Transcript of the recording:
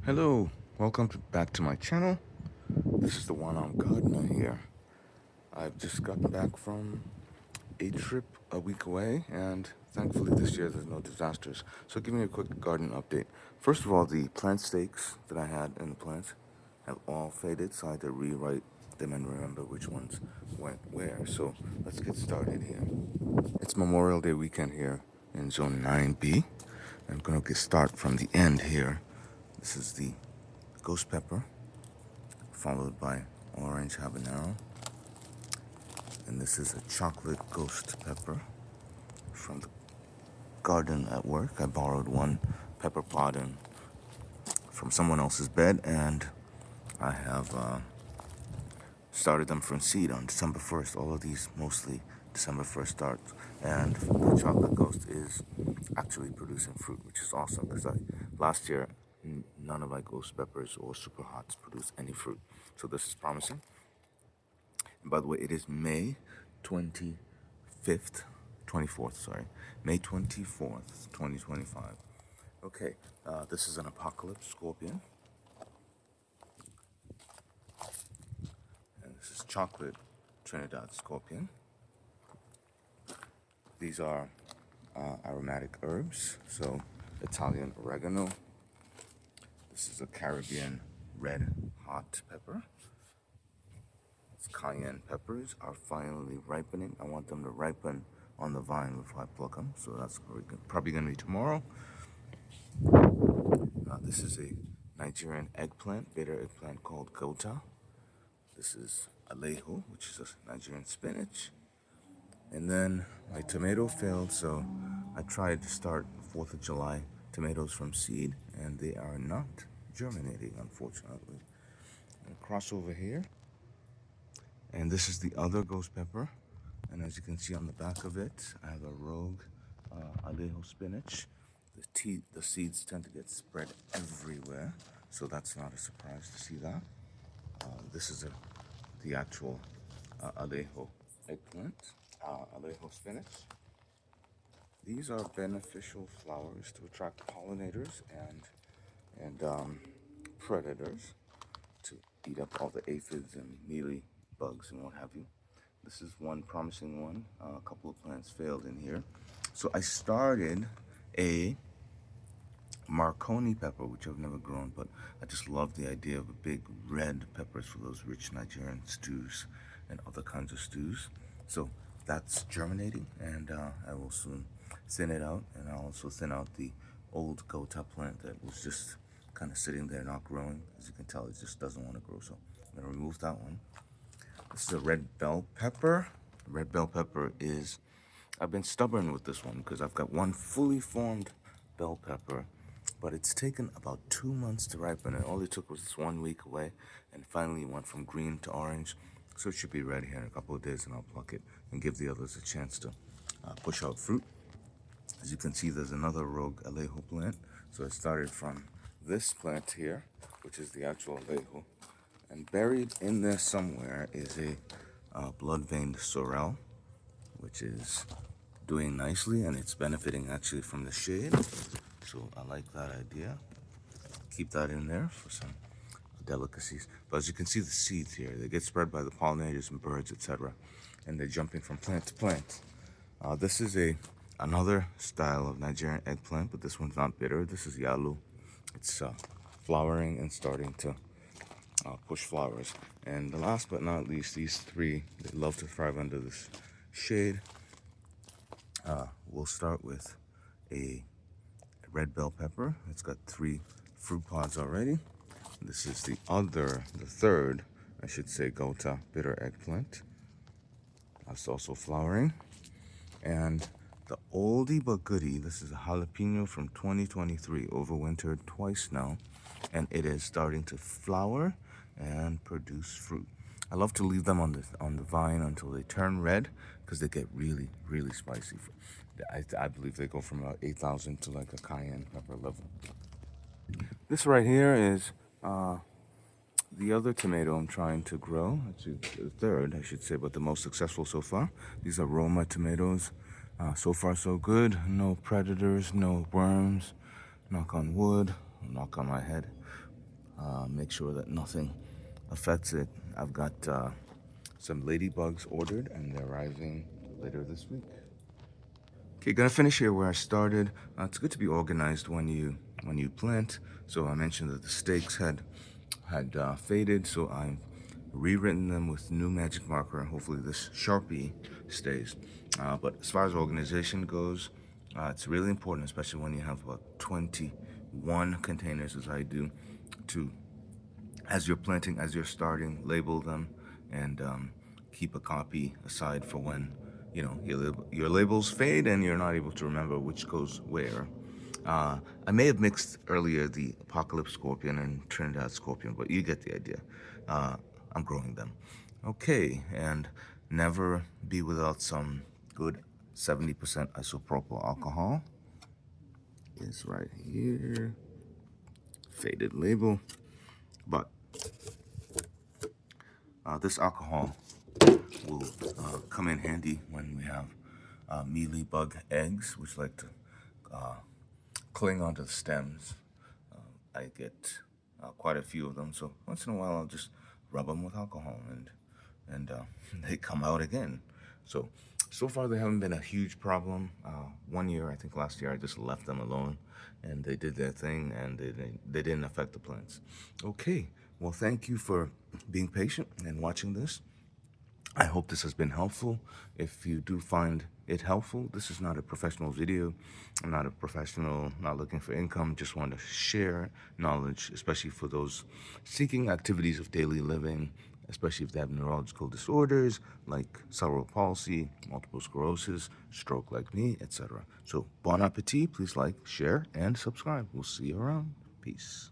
Hello, welcome back to my channel. This is the one-armed gardener here. I've just gotten back from a trip a week away, and thankfully this year there's no disasters. So give me a quick garden update. First of all, the plant stakes that I had in the plants have all faded, so I had to rewrite them and remember which ones went where. So let's get started here. It's Memorial Day weekend here in Zone 9B. I'm gonna start from the end here. This is the ghost pepper, followed by orange habanero, and this is a chocolate ghost pepper from the garden at work. I borrowed one pepper pot from someone else's bed, and I have started them from seed on December 1st. All of these mostly December 1st starts, and the chocolate ghost is actually producing fruit, which is awesome because last year none of my ghost peppers or super hots produced any fruit, so this is promising. And by the way, it is May 25th, 24th, sorry, May 24th, 2025. Okay, this is an apocalypse scorpion, and this is chocolate Trinidad scorpion. These are aromatic herbs, so Italian oregano. This is a Caribbean red hot pepper. Cayenne peppers are finally ripening. I want them to ripen on the vine before I pluck them, so that's probably going to be tomorrow. This is a Nigerian eggplant, bitter eggplant called gota. This is alejo, which is a Nigerian spinach. And then my tomato failed, so I tried to start 4th of July tomatoes from seed, and they are not germinating, unfortunately. And cross over here. And this is the other ghost pepper. And as you can see on the back of it, I have a rogue alejo spinach. The seeds tend to get spread everywhere, so that's not a surprise to see that. This is the actual alejo eggplant, alejo spinach. These are beneficial flowers to attract pollinators and predators to eat up all the aphids and mealy bugs and what have you. This is one promising one. A couple of plants failed in here. So I started a Marconi pepper, which I've never grown, but I just love the idea of a big red peppers for those rich Nigerian stews and other kinds of stews. So that's germinating, and I will soon thin it out, and I'll also thin out the old gota plant that was just kind of sitting there not growing. As you can tell, it just doesn't want to grow, so I'm going to remove that one. This is a red bell pepper. Red bell pepper is, I've been stubborn with this one because I've got one fully formed bell pepper, but it's taken about 2 months to ripen, and all it took was this 1 week away, and finally it went from green to orange. So it should be ready here in a couple of days, and I'll pluck it and give the others a chance to push out fruit. As you can see, there's another rogue alejo plant. So I started from this plant here, which is the actual alejo. And buried in there somewhere is a blood-veined sorrel, which is doing nicely, and it's benefiting actually from the shade. So I like that idea. Keep that in there for some delicacies. But as you can see, the seeds here, they get spread by the pollinators and birds, etc. And they're jumping from plant to plant. This is another style of Nigerian eggplant, but this one's not bitter. This is yalu. It's flowering and starting to push flowers. And the last but not least, these three, they love to thrive under this shade. We'll start with a red bell pepper. It's got 3 fruit pods already. This is the third, I should say, gota bitter eggplant. That's also flowering. And the oldie but goodie, this is a jalapeno from 2023, overwintered twice now, and it is starting to flower and produce fruit. I love to leave them on the vine until they turn red because they get really, really spicy. I believe they go from about 8,000 to like a cayenne pepper level. This right here is the other tomato I'm trying to grow. Actually, the third, I should say, but the most successful so far. These are Roma tomatoes. So far, so good. No predators, no worms. Knock on wood, knock on my head. make sure that nothing affects it. I've got some ladybugs ordered, and they're arriving later this week. Okay, gonna finish here where I started. It's good to be organized when you plant. So I mentioned that the stakes had faded, so I've rewritten them with new magic marker, and hopefully this Sharpie stays. But as far as organization goes, it's really important, especially when you have about 21 containers, as I do, to, as you're planting, as you're starting, label them, and keep a copy aside for when your labels fade and you're not able to remember which goes where. I may have mixed earlier the Apocalypse Scorpion and Trinidad Scorpion, but you get the idea. I'm growing them. Okay, and never be without some good 70% isopropyl alcohol. It's right here. Faded label. But this alcohol will come in handy when we have mealybug eggs, which like to cling onto the stems. I get quite a few of them, so once in a while I'll just rub them with alcohol, and they come out again. So far they haven't been a huge problem. One year, I think last year, I just left them alone, and they did their thing, and they didn't affect the plants. Okay, well, thank you for being patient and watching this. I hope this has been helpful. If you do find it helpful, this is not a professional video. I'm not a professional, not looking for income, just want to share knowledge, especially for those seeking activities of daily living, especially if they have neurological disorders like cerebral palsy, multiple sclerosis, stroke like me, etc. So, bon appetit, please like, share, and subscribe. We'll see you around. Peace.